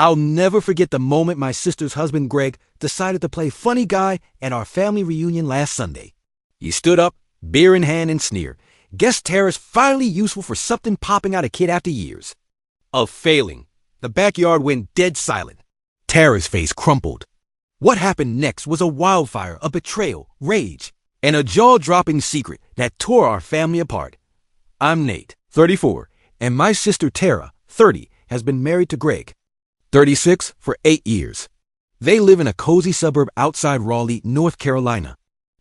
I'll never forget the moment my sister's husband Greg decided to play funny guy at our family reunion last Sunday. He stood up, beer in hand, and sneered. Guess Tara's finally useful for something popping out a kid after years. Of failing, the backyard went dead silent. Tara's face crumpled. What happened next was a wildfire of betrayal, rage, and a jaw-dropping secret that tore our family apart. I'm Nate, 34, and my sister Tara, 30, has been married to Greg, 36, for 8 years. They live in a cozy suburb outside Raleigh, North Carolina.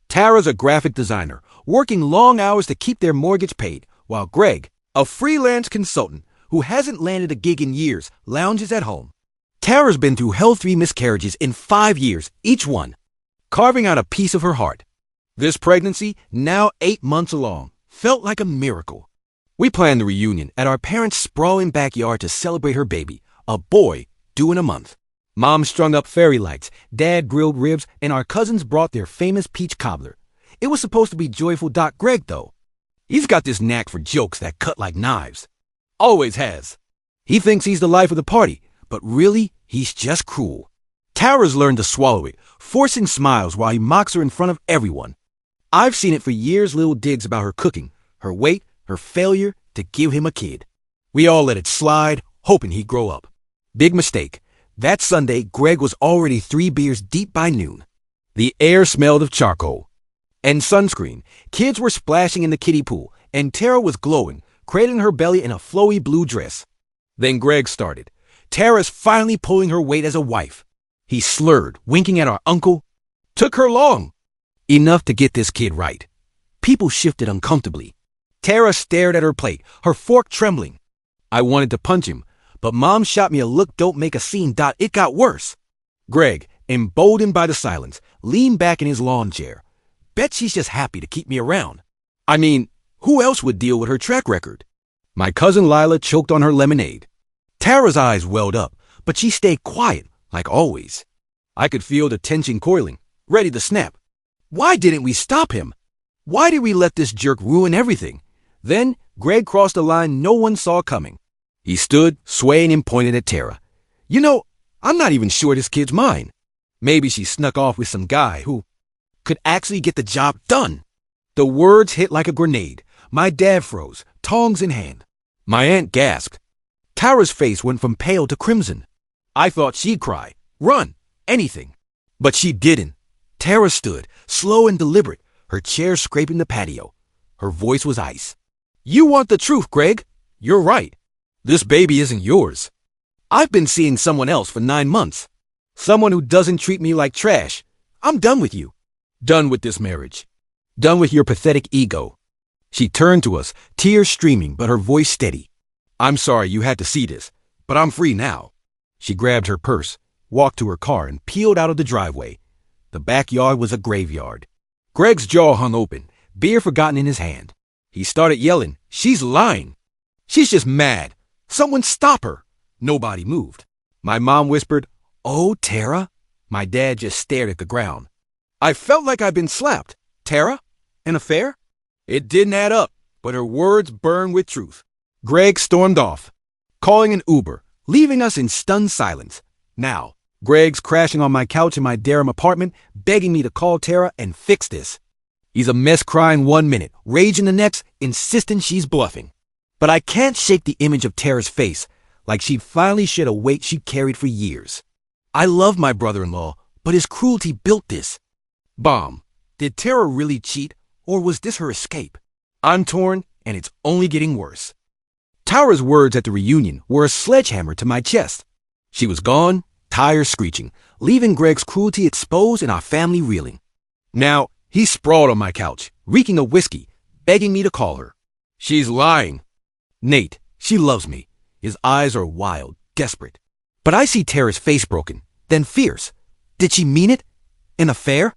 Tara's a graphic designer, working long hours to keep their mortgage paid, while Greg, a freelance consultant who hasn't landed a gig in years, lounges at home. Tara's been through hell 3 miscarriages in 5 years, each one, carving out a piece of her heart. This pregnancy, now 8 months along, felt like a miracle. We planned the reunion at our parents' sprawling backyard to celebrate her baby, a boy, due in a month. Mom strung up fairy lights, Dad grilled ribs, and our cousins brought their famous peach cobbler. It was supposed to be joyful. Greg, though, he's got this knack for jokes that cut like knives. Always has. He thinks he's the life of the party, but really, he's just cruel. Tara's learned to swallow it, forcing smiles while he mocks her in front of everyone. I've seen it for years, little digs about her cooking, her weight, her failure to give him a kid. We all let it slide, hoping he'd grow up. Big mistake. That Sunday, Greg was already 3 beers deep by noon. The air smelled of charcoal and sunscreen. Kids were splashing in the kiddie pool, and Tara was glowing, cradling her belly in a flowy blue dress. Then Greg started. Tara's finally pulling her weight as a wife. He slurred, winking at our uncle. Took her long. Enough to get this kid right. People shifted uncomfortably. Tara stared at her plate, her fork trembling. I wanted to punch him, but Mom shot me a look. Don't make a scene. It got worse. Greg, emboldened by the silence, leaned back in his lawn chair. Bet she's just happy to keep me around. I mean, who else would deal with her track record? My cousin Lila choked on her lemonade. Tara's eyes welled up, but she stayed quiet, like always. I could feel the tension coiling, ready to snap. Why didn't we stop him? Why did we let this jerk ruin everything? Then Greg crossed a line no one saw coming. He stood, swaying, and pointed at Tara. You know, I'm not even sure this kid's mine. Maybe she snuck off with some guy who could actually get the job done. The words hit like a grenade. My dad froze, tongs in hand. My aunt gasped. Tara's face went from pale to crimson. I thought she'd cry, run, anything. But she didn't. Tara stood, slow and deliberate, her chair scraping the patio. Her voice was ice. You want the truth, Greg? You're right. This baby isn't yours. I've been seeing someone else for 9 months. Someone who doesn't treat me like trash. I'm done with you. Done with this marriage. Done with your pathetic ego. She turned to us, tears streaming, but her voice steady. I'm sorry you had to see this, but I'm free now. She grabbed her purse, walked to her car, and peeled out of the driveway. The backyard was a graveyard. Greg's jaw hung open, beer forgotten in his hand. He started yelling, she's lying. She's just mad. Someone stop her. Nobody moved. My mom whispered, oh, Tara? My dad just stared at the ground. I felt like I'd been slapped. Tara? An affair? It didn't add up, but her words burned with truth. Greg stormed off, calling an Uber, leaving us in stunned silence. Now, Greg's crashing on my couch in my Durham apartment, begging me to call Tara and fix this. He's a mess, crying 1 minute, raging the next, insisting she's bluffing. But I can't shake the image of Tara's face, like she'd finally shed a weight she carried for years. I love my brother-in-law, but his cruelty built this. Bomb. Did Tara really cheat, or was this her escape? I'm torn, and it's only getting worse. Tara's words at the reunion were a sledgehammer to my chest. She was gone, tires screeching, leaving Greg's cruelty exposed and our family reeling. Now, he's sprawled on my couch, reeking of whiskey, begging me to call her. She's lying. Nate, she loves me. His eyes are wild, desperate. But I see Tara's face broken, then fierce. Did she mean it? An affair?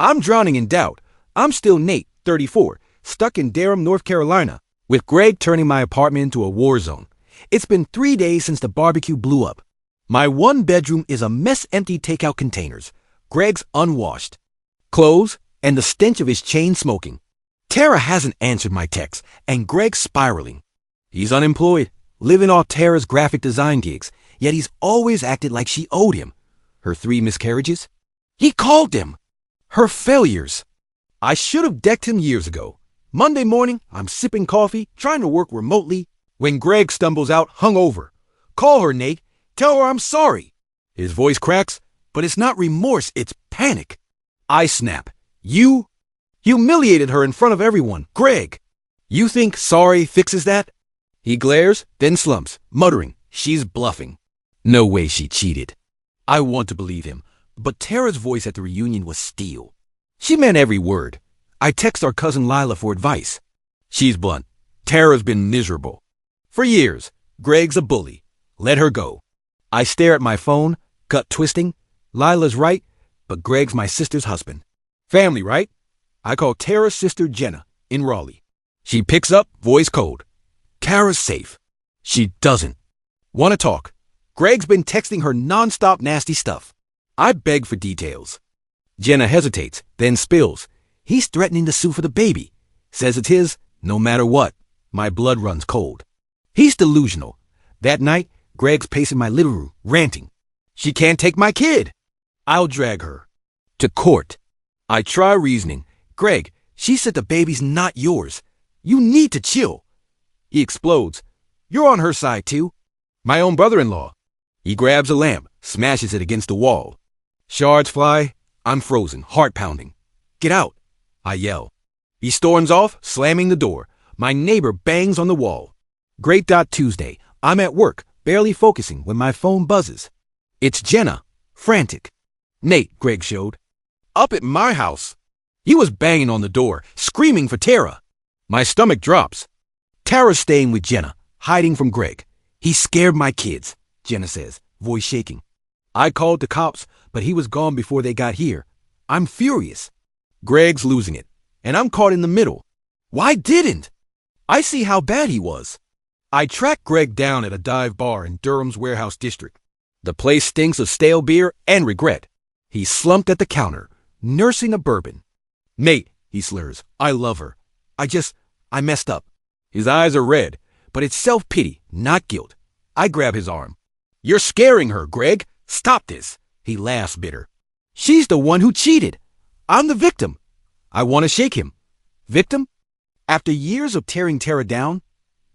I'm drowning in doubt. I'm still Nate, 34, stuck in Durham, North Carolina, with Greg turning my apartment into a war zone. It's been 3 days since the barbecue blew up. My 1 bedroom is a mess, empty takeout containers. Greg's unwashed clothes and the stench of his chain smoking. Tara hasn't answered my texts, and Greg's spiraling. He's unemployed, living off Tara's graphic design gigs, yet he's always acted like she owed him. Her 3 miscarriages? He called them. Her failures. I should have decked him years ago. Monday morning, I'm sipping coffee, trying to work remotely, when Greg stumbles out hungover. Call her, Nate. Tell her I'm sorry. His voice cracks, but it's not remorse, it's panic. I snap. You humiliated her in front of everyone. Greg, you think sorry fixes that? He glares, then slumps, muttering, she's bluffing. No way she cheated. I want to believe him, but Tara's voice at the reunion was steel. She meant every word. I text our cousin Lila for advice. She's blunt. Tara's been miserable. For years, Greg's a bully. Let her go. I stare at my phone, gut twisting. Lila's right, but Greg's my sister's husband. Family, right? I call Tara's sister Jenna, in Raleigh. She picks up, voice cold. Kara's safe. She doesn't. Want to talk. Greg's been texting her nonstop nasty stuff. I beg for details. Jenna hesitates, then spills. He's threatening to sue for the baby. Says it's his, no matter what. My blood runs cold. He's delusional. That night, Greg's pacing my living room, ranting. She can't take my kid. I'll drag her. To court. I try reasoning. Greg, she said the baby's not yours. You need to chill. He explodes. You're on her side too. My own brother-in-law. He grabs a lamp, smashes it against the wall. Shards fly. I'm frozen, heart pounding. Get out, I yell. He storms off, slamming the door. My neighbor bangs on the wall. Great Tuesday. I'm at work, barely focusing when my phone buzzes. It's Jenna, frantic. Nate, Greg showed. Up at my house. He was banging on the door, screaming for Tara. My stomach drops. Tara's staying with Jenna, hiding from Greg. He scared my kids, Jenna says, voice shaking. I called the cops, but he was gone before they got here. I'm furious. Greg's losing it, and I'm caught in the middle. Why didn't? I see how bad he was. I track Greg down at a dive bar in Durham's warehouse district. The place stinks of stale beer and regret. He's slumped at the counter, nursing a bourbon. Nate, he slurs, I love her. I messed up. His eyes are red, but it's self-pity, not guilt. I grab his arm. You're scaring her, Greg. Stop this. He laughs bitter. She's the one who cheated. I'm the victim. I want to shake him. Victim? After years of tearing Tara down,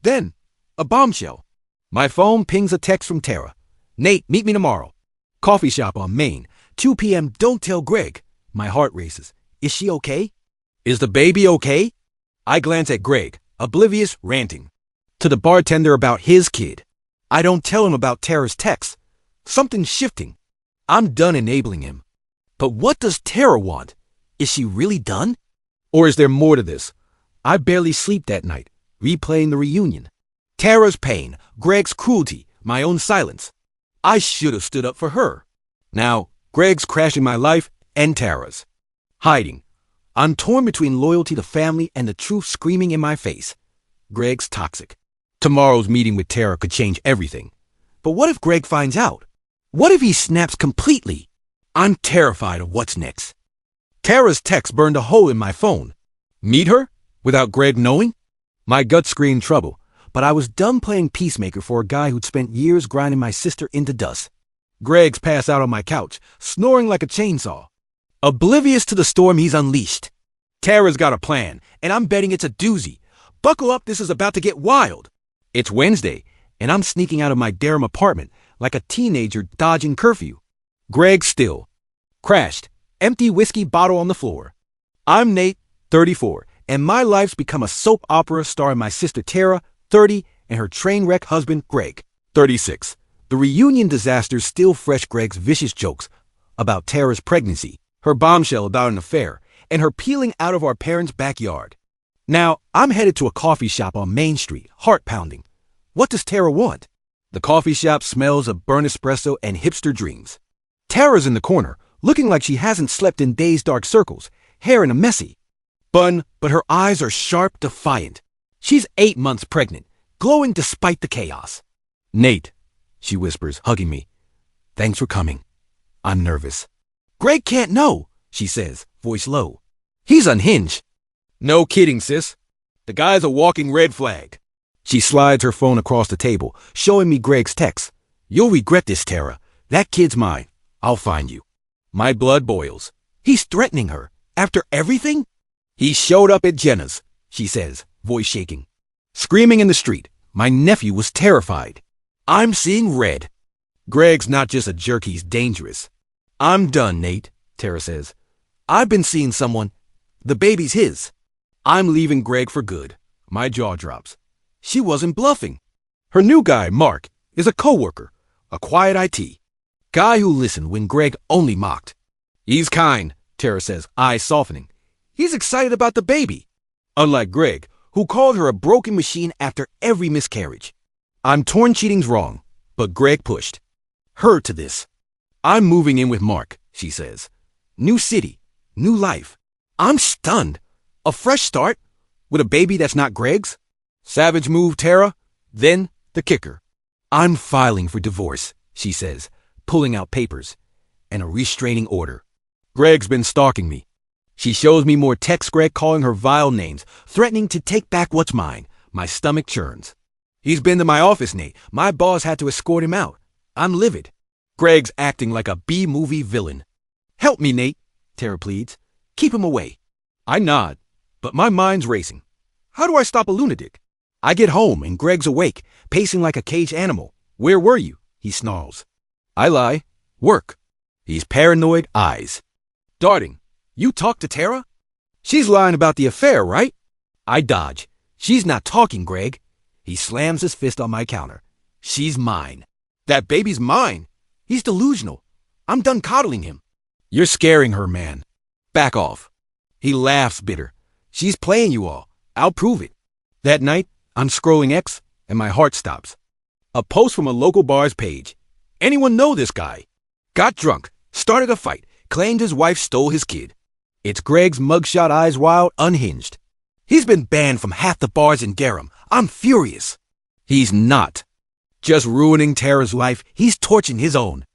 then a bombshell. My phone pings a text from Tara. Nate, meet me tomorrow. Coffee shop on Main. 2 p.m. Don't tell Greg. My heart races. Is she okay? Is the baby okay? I glance at Greg, oblivious, ranting. To the bartender about his kid. I don't tell him about Tara's text. Something's shifting. I'm done enabling him. But what does Tara want? Is she really done? Or is there more to this? I barely sleep that night, replaying the reunion. Tara's pain, Greg's cruelty, my own silence. I should have stood up for her. Now, Greg's crashing my life and Tara's. Hiding. I'm torn between loyalty to family and the truth screaming in my face. Greg's toxic. Tomorrow's meeting with Tara could change everything. But what if Greg finds out? What if he snaps completely? I'm terrified of what's next. Tara's text burned a hole in my phone. Meet her? Without Greg knowing? My gut screamed trouble, but I was done playing peacemaker for a guy who'd spent years grinding my sister into dust. Greg's passed out on my couch, snoring like a chainsaw. Oblivious to the storm he's unleashed. Tara's got a plan, and I'm betting it's a doozy. Buckle up, this is about to get wild. It's Wednesday, and I'm sneaking out of my Durham apartment like a teenager dodging curfew. Greg still. Crashed. Empty whiskey bottle on the floor. I'm Nate, 34, and my life's become a soap opera starring my sister Tara, 30, and her train wreck husband, Greg, 36. The reunion disaster's still fresh. Greg's vicious jokes about Tara's pregnancy, her bombshell about an affair, and her peeling out of our parents' backyard. Now, I'm headed to a coffee shop on Main Street, heart pounding. What does Tara want? The coffee shop smells of burnt espresso and hipster dreams. Tara's in the corner, looking like she hasn't slept in days, dark circles, hair in a messy bun, but her eyes are sharp, defiant. She's 8 months pregnant, glowing despite the chaos. Nate, she whispers, hugging me. Thanks for coming. I'm nervous. Greg can't know, she says, voice low. He's unhinged. No kidding, sis. The guy's a walking red flag. She slides her phone across the table, showing me Greg's text. You'll regret this, Tara. That kid's mine. I'll find you. My blood boils. He's threatening her. After everything? He showed up at Jenna's, she says, voice shaking. Screaming in the street. My nephew was terrified. I'm seeing red. Greg's not just a jerk, he's dangerous. I'm done, Nate, Tara says. I've been seeing someone. The baby's his. I'm leaving Greg for good. My jaw drops. She wasn't bluffing. Her new guy, Mark, is a coworker, a quiet IT. Guy who listened when Greg only mocked. He's kind, Tara says, eyes softening. He's excited about the baby. Unlike Greg, who called her a broken machine after every miscarriage. I'm torn cheating's wrong, but Greg pushed her to this. I'm moving in with Mark, she says. New city, new life. I'm stunned. A fresh start with a baby that's not Greg's? Savage move, Tara. Then the kicker. I'm filing for divorce, she says, pulling out papers and a restraining order. Greg's been stalking me. She shows me more texts, Greg calling her vile names, threatening to take back what's mine. My stomach churns. He's been to my office, Nate. My boss had to escort him out. I'm livid. Greg's acting like a B-movie villain. Help me, Nate, Tara pleads. Keep him away. I nod, but my mind's racing. How do I stop a lunatic? I get home and Greg's awake, pacing like a caged animal. Where were you? He snarls. I lie. Work. He's paranoid eyes. Darting. You talked to Tara? She's lying about the affair, right? I dodge. She's not talking, Greg. He slams his fist on my counter. She's mine. That baby's mine. He's delusional. I'm done coddling him. You're scaring her, man. Back off. He laughs bitter. She's playing you all. I'll prove it. That night, I'm scrolling X and my heart stops. A post from a local bar's page. Anyone know this guy? Got drunk, started a fight, claimed his wife stole his kid. It's Greg's mugshot, eyes wild, unhinged. He's been banned from half the bars in Durham. I'm furious. He's not. Just ruining Tara's life, he's torching his own.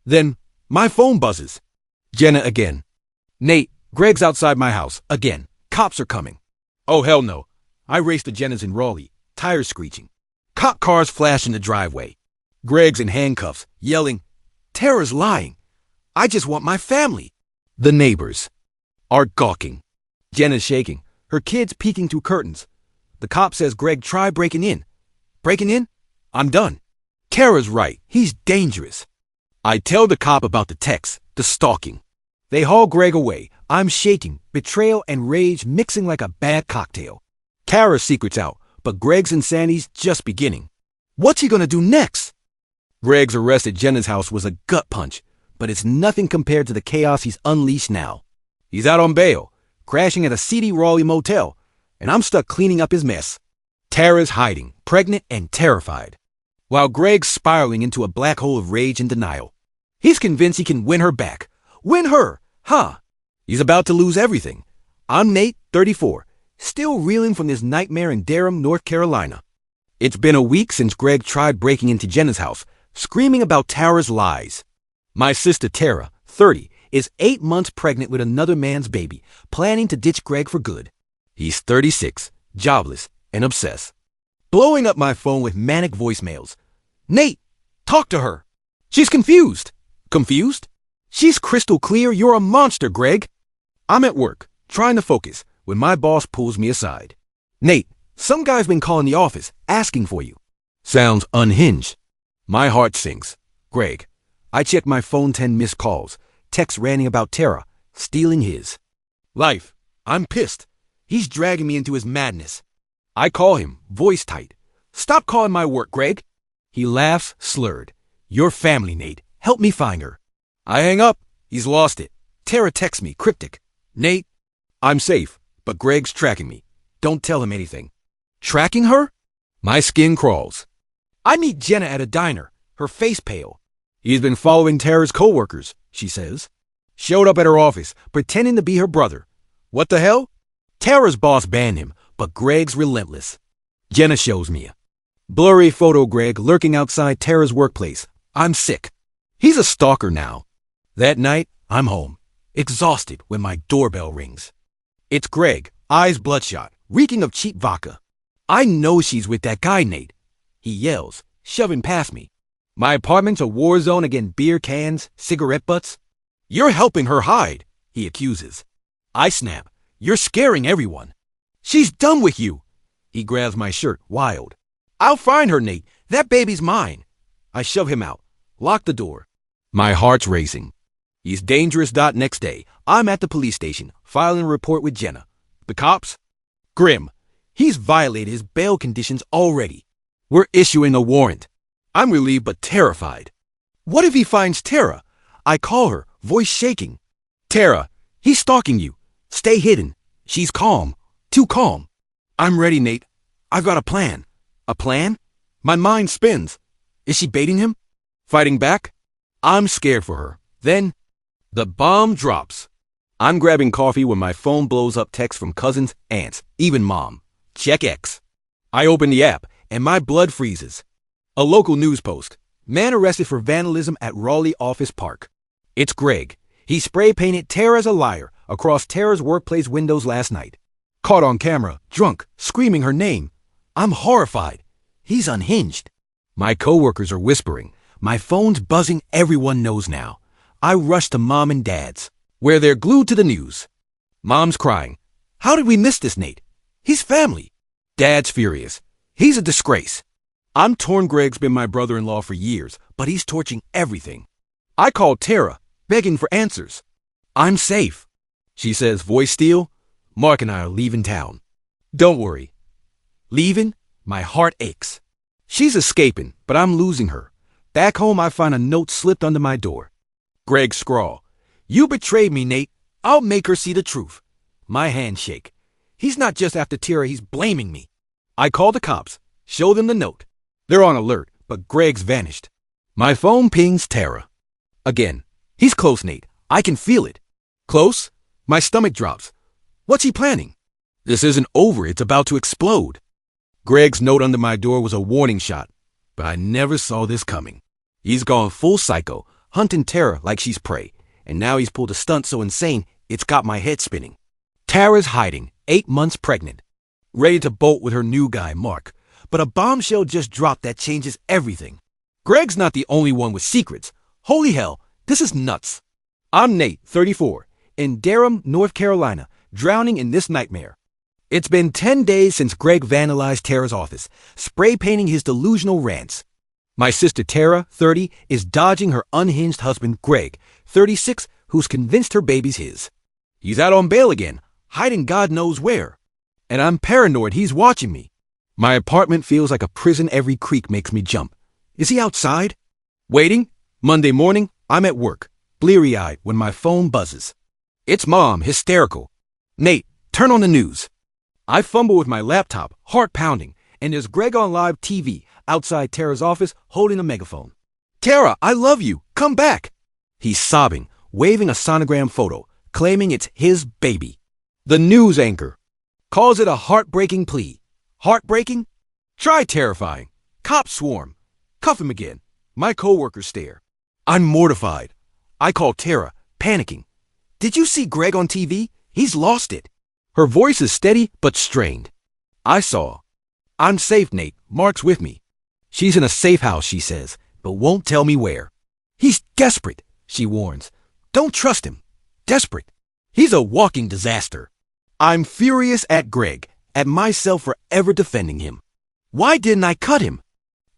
Then, my phone buzzes. Jenna again. Nate, Greg's outside my house, again. Cops are coming. Oh, hell no. I race to Jenna's in Raleigh, tires screeching. Cop cars flash in the driveway. Greg's in handcuffs, yelling, Tara's lying. I just want my family. The neighbors are gawking. Jenna's shaking, her kids peeking through curtains. The cop says Greg tried breaking in. Breaking in? I'm done. Tara's right. He's dangerous. I tell the cop about the text, the stalking. They haul Greg away. I'm shaking, betrayal and rage mixing like a bad cocktail. Tara's secret's out, but Greg's insanity's just beginning. What's he gonna do next? Greg's arrest at Jenna's house was a gut punch, but it's nothing compared to the chaos he's unleashed now. He's out on bail, crashing at a seedy Raleigh motel, and I'm stuck cleaning up his mess. Tara's hiding, pregnant and terrified, while Greg's spiraling into a black hole of rage and denial. He's convinced he can win her back. Win her, huh? He's about to lose everything. I'm Nate, 34, still reeling from this nightmare in Durham, North Carolina. It's been a week since Greg tried breaking into Jenna's house, screaming about Tara's lies. My sister Tara, 30, is 8 months pregnant with another man's baby, planning to ditch Greg for good. He's 36, jobless, and obsessed. Blowing up my phone with manic voicemails. Nate, talk to her. She's confused. Confused? She's crystal clear you're a monster, Greg. I'm at work, trying to focus, when my boss pulls me aside. Nate, some guy's been calling the office, asking for you. Sounds unhinged. My heart sinks. Greg. I check my phone, 10 missed calls. Texts ranting about Tara, stealing his life. I'm pissed. He's dragging me into his madness. I call him, voice tight. Stop calling my work, Greg. He laughs, slurred. Your family, Nate. Help me find her. I hang up. He's lost it. Tara texts me, cryptic. Nate, I'm safe, but Greg's tracking me. Don't tell him anything. Tracking her? My skin crawls. I meet Jenna at a diner, her face pale. He's been following Tara's coworkers, she says. Showed up at her office, pretending to be her brother. What the hell? Tara's boss banned him, but Greg's relentless. Jenna shows me. Blurry photo Greg lurking outside Tara's workplace. I'm sick. He's a stalker now. That night, I'm home, exhausted when my doorbell rings. It's Greg, eyes bloodshot, reeking of cheap vodka. I know she's with that guy, Nate. He yells, shoving past me. My apartment's a war zone against beer cans, cigarette butts. You're helping her hide, he accuses. I snap. You're scaring everyone. She's done with you. He grabs my shirt, wild. I'll find her, Nate. That baby's mine. I shove him out, lock the door. My heart's racing. He's dangerous. Next day, I'm at the police station, filing a report with Jenna. The cops? Grim. He's violated his bail conditions already. We're issuing a warrant. I'm relieved but terrified. What if he finds Tara? I call her, voice shaking. Tara, he's stalking you. Stay hidden. She's calm. Too calm. I'm ready, Nate. I've got a plan. A plan? My mind spins. Is she baiting him? Fighting back? I'm scared for her. Then, the bomb drops. I'm grabbing coffee when my phone blows up texts from cousins, aunts, even mom. Check X. I open the app, and my blood freezes. A local news post. Man arrested for vandalism at Raleigh Office Park. It's Greg. He spray-painted Tara as a liar across Tara's workplace windows last night. Caught on camera, drunk, screaming her name. I'm horrified. He's unhinged. My coworkers are whispering. My phone's buzzing. Everyone knows now. I rush to Mom and Dad's, where they're glued to the news. Mom's crying. How did we miss this, Nate? He's family. Dad's furious. He's a disgrace. I'm torn. Greg's been my brother-in-law for years, but he's torching everything. I call Tara, begging for answers. I'm safe, she says, voice steel. Mark and I are leaving town. Don't worry. Leaving? My heart aches. She's escaping, but I'm losing her. Back home, I find a note slipped under my door. Greg's scrawl. You betrayed me, Nate. I'll make her see the truth. My hands shake. He's not just after Tara, he's blaming me. I call the cops, show them the note. They're on alert, but Greg's vanished. My phone pings Tara. Again. He's close, Nate. I can feel it. Close? My stomach drops. What's he planning? This isn't over. It's about to explode. Greg's note under my door was a warning shot, but I never saw this coming. He's gone full psycho, hunting Tara like she's prey, and now he's pulled a stunt so insane it's got my head spinning. Tara's hiding, 8 months pregnant, ready to bolt with her new guy, Mark, but a bombshell just dropped that changes everything. Greg's not the only one with secrets. Holy hell, this is nuts. I'm Nate, 34, in Durham, North Carolina, drowning in this nightmare. It's been 10 days since Greg vandalized Tara's office, spray-painting his delusional rants. My sister Tara, 30, is dodging her unhinged husband, Greg, 36, who's convinced her baby's his. He's out on bail again, hiding God knows where. And I'm paranoid he's watching me. My apartment feels like a prison. Every creak makes me jump. Is he outside? Waiting? Monday morning, I'm at work, bleary-eyed when my phone buzzes. It's Mom, hysterical. Nate, turn on the news. I fumble with my laptop, heart pounding, and there's Greg on live TV outside Tara's office holding a megaphone. Tara, I love you. Come back. He's sobbing, waving a sonogram photo, claiming it's his baby. The news anchor calls it a heartbreaking plea. Heartbreaking? Try terrifying. Cops swarm. Cuff him again. My coworkers stare. I'm mortified. I call Tara, panicking. Did you see Greg on TV? He's lost it. Her voice is steady but strained. I saw. I'm safe, Nate. Mark's with me. She's in a safe house, she says, but won't tell me where. He's desperate, she warns. Don't trust him. Desperate. He's a walking disaster. I'm furious at Greg, at myself for ever defending him. Why didn't I cut him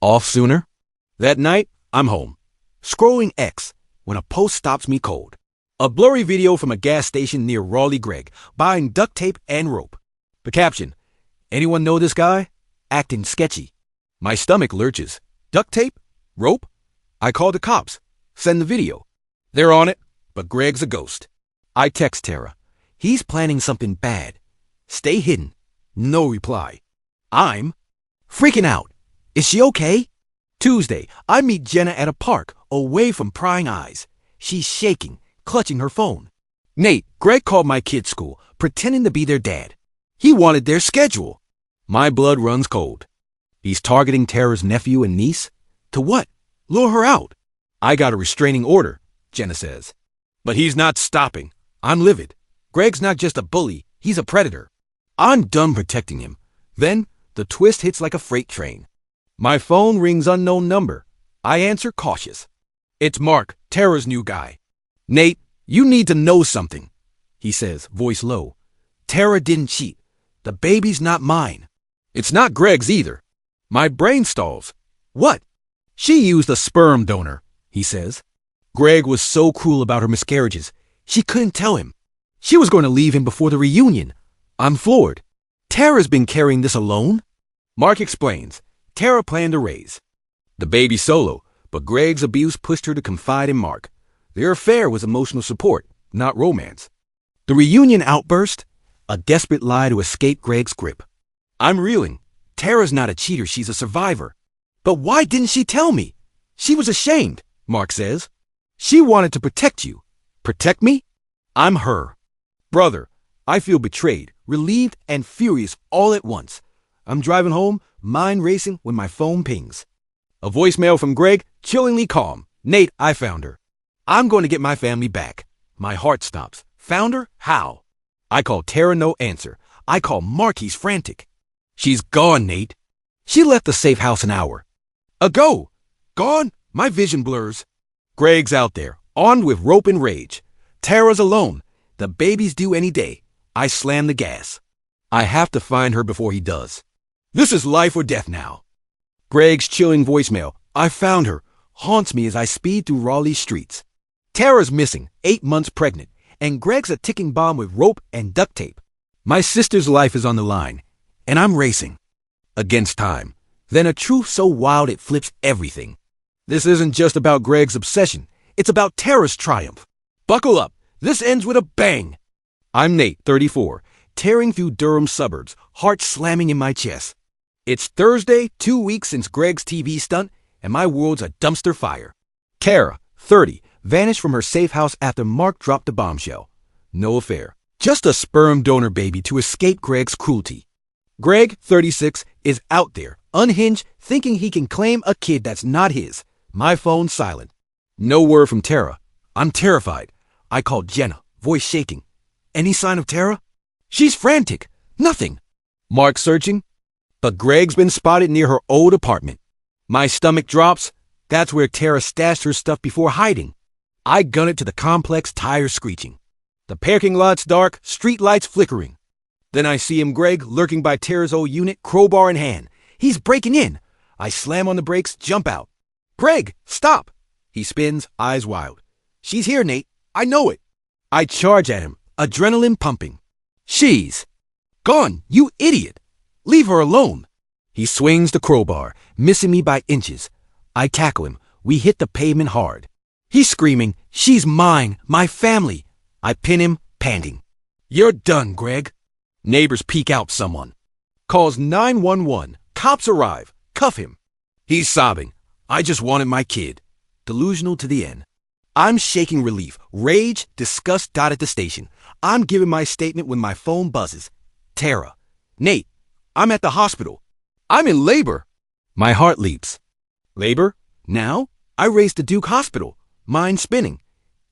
off sooner? That night, I'm home, scrolling X, when a post stops me cold. A blurry video from a gas station near Raleigh. Greg buying duct tape and rope. The caption, anyone know this guy? Acting sketchy. My stomach lurches. Duct tape? Rope? I call the cops. Send the video. They're on it, but Greg's a ghost. I text Tara. He's planning something bad. Stay hidden. No reply. I'm freaking out. Is she okay? Tuesday, I meet Jenna at a park, away from prying eyes. She's shaking, clutching her phone. Nate, Greg called my kid's school, pretending to be their dad. He wanted their schedule. My blood runs cold. He's targeting Tara's nephew and niece? To what? Lure her out. I got a restraining order, Jenna says. But he's not stopping. I'm livid. Greg's not just a bully, he's a predator. I'm done protecting him. Then, the twist hits like a freight train. My phone rings unknown number. I answer, cautious. It's Mark, Tara's new guy. Nate, you need to know something, he says, voice low. Tara didn't cheat. The baby's not mine. It's not Greg's either. My brain stalls. What? She used a sperm donor, he says. Greg was so cruel about her miscarriages. She couldn't tell him. She was going to leave him before the reunion. I'm floored. Tara's been carrying this alone? Mark explains. Tara planned to raise the baby solo, but Greg's abuse pushed her to confide in Mark. Their affair was emotional support, not romance. The reunion outburst? A desperate lie to escape Greg's grip. I'm reeling. Tara's not a cheater, she's a survivor. But why didn't she tell me? She was ashamed, Mark says. She wanted to protect you. Protect me? I'm her. Brother, I feel betrayed, relieved, and furious all at once. I'm driving home, mind racing when my phone pings. A voicemail from Greg, chillingly calm. Nate, I found her. I'm going to get my family back. My heart stops. Found her? How? I call Tara, no answer. I call Mark, he's frantic. She's gone, Nate. She left the safe house an hour ago. Gone? My vision blurs. Greg's out there, armed with rope and rage. Tara's alone. The baby's due any day. I slam the gas. I have to find her before he does. This is life or death now. Greg's chilling voicemail, I found her, haunts me as I speed through Raleigh's streets. Tara's missing, 8 months pregnant, and Greg's a ticking bomb with rope and duct tape. My sister's life is on the line, and I'm racing against time. Then a truth so wild it flips everything. This isn't just about Greg's obsession. It's about Tara's triumph. Buckle up. This ends with a bang. I'm Nate, 34, tearing through Durham suburbs, heart slamming in my chest. It's Thursday, 2 weeks since Greg's TV stunt, and my world's a dumpster fire. Tara, 30, vanished from her safe house after Mark dropped a bombshell. No affair. Just a sperm donor baby to escape Greg's cruelty. Greg, 36, is out there, unhinged, thinking he can claim a kid that's not his. My phone silent. No word from Tara. I'm terrified. I call Jenna, voice shaking. Any sign of Tara? She's frantic. Nothing. Mark searching. But Greg's been spotted near her old apartment. My stomach drops. That's where Tara stashed her stuff before hiding. I gun it to the complex, tires screeching. The parking lot's dark, street lights flickering. Then I see him, Greg, lurking by Tara's old unit, crowbar in hand. He's breaking in. I slam on the brakes, jump out. Greg, stop! He spins, eyes wild. She's here, Nate. I know it. I charge at him, adrenaline pumping. She's gone, you idiot. Leave her alone. He swings the crowbar, missing me by inches. I tackle him. We hit the pavement hard. He's screaming, she's mine, my family. I pin him, panting. You're done, Greg. Neighbors peek out someone. Calls 911. Cops arrive. Cuff him. He's sobbing. I just wanted my kid. Delusional to the end. I'm shaking relief, rage, disgust dotted the station. I'm giving my statement when my phone buzzes. Tara. Nate. I'm at the hospital. I'm in labor. My heart leaps. Labor? Now? I race to Duke Hospital. Mind spinning.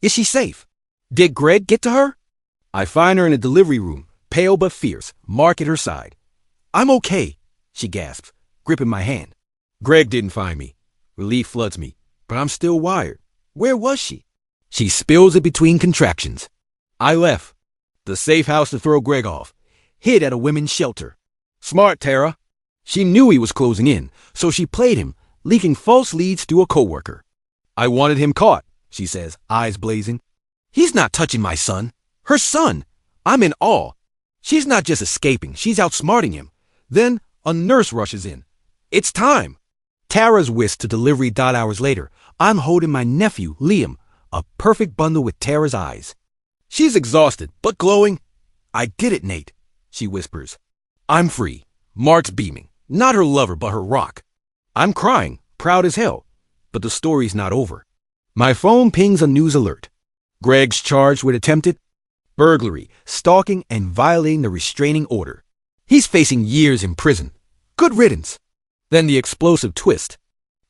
Is she safe? Did Greg get to her? I find her in a delivery room, pale but fierce, Mark at her side. I'm okay, she gasps, gripping my hand. Greg didn't find me. Relief floods me, but I'm still wired. Where was she? She spills it between contractions. I left. The safe house to throw Greg off. Hid at a women's shelter. Smart, Tara. She knew he was closing in, so she played him, leaking false leads through a coworker. I wanted him caught, she says, eyes blazing. He's not touching my son. Her son. I'm in awe. She's not just escaping, she's outsmarting him. Then a nurse rushes in. It's time. Tara's whisked to delivery. Hours later, I'm holding my nephew, Liam, a perfect bundle with Tara's eyes. She's exhausted, but glowing. I did it, Nate, she whispers. I'm free. Mark's beaming. Not her lover, but her rock. I'm crying, proud as hell. But the story's not over. My phone pings a news alert. Greg's charged with attempted burglary, stalking, and violating the restraining order. He's facing years in prison. Good riddance. Then the explosive twist.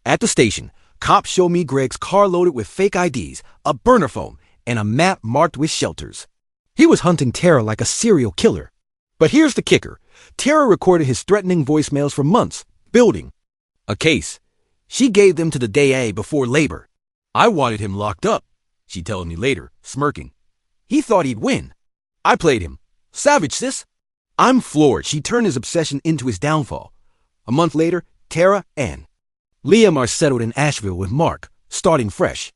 At the station, cops show me Greg's car loaded with fake IDs, a burner phone, and a map marked with shelters. He was hunting Tara like a serial killer. But here's the kicker. Tara recorded his threatening voicemails for months, building a case. She gave them to the day before labor. I wanted him locked up, she tells me later, smirking. He thought he'd win. I played him. Savage, sis. I'm floored she turned his obsession into his downfall. A month later, Tara and Liam are settled in Asheville with Mark, starting fresh.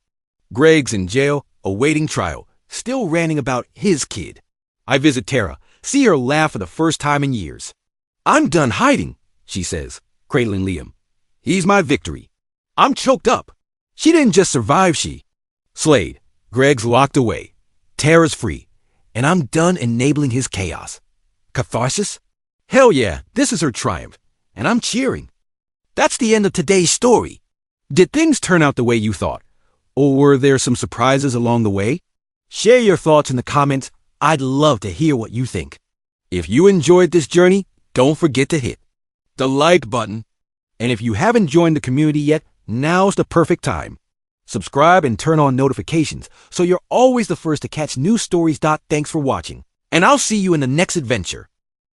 Greg's in jail, awaiting trial, still ranting about his kid. I visit Tara, see her laugh for the first time in years. I'm done hiding, she says, cradling Liam. He's my victory. I'm choked up. She didn't just survive, she. Slade, Greg's locked away. Tara's free. And I'm done enabling his chaos. Catharsis? Hell yeah, this is her triumph. And I'm cheering. That's the end of today's story. Did things turn out the way you thought? Or were there some surprises along the way? Share your thoughts in the comments. I'd love to hear what you think. If you enjoyed this journey, don't forget to hit the like button. And if you haven't joined the community yet, now's the perfect time. Subscribe and turn on notifications so you're always the first to catch new stories. Thanks for watching, and I'll see you in the next adventure.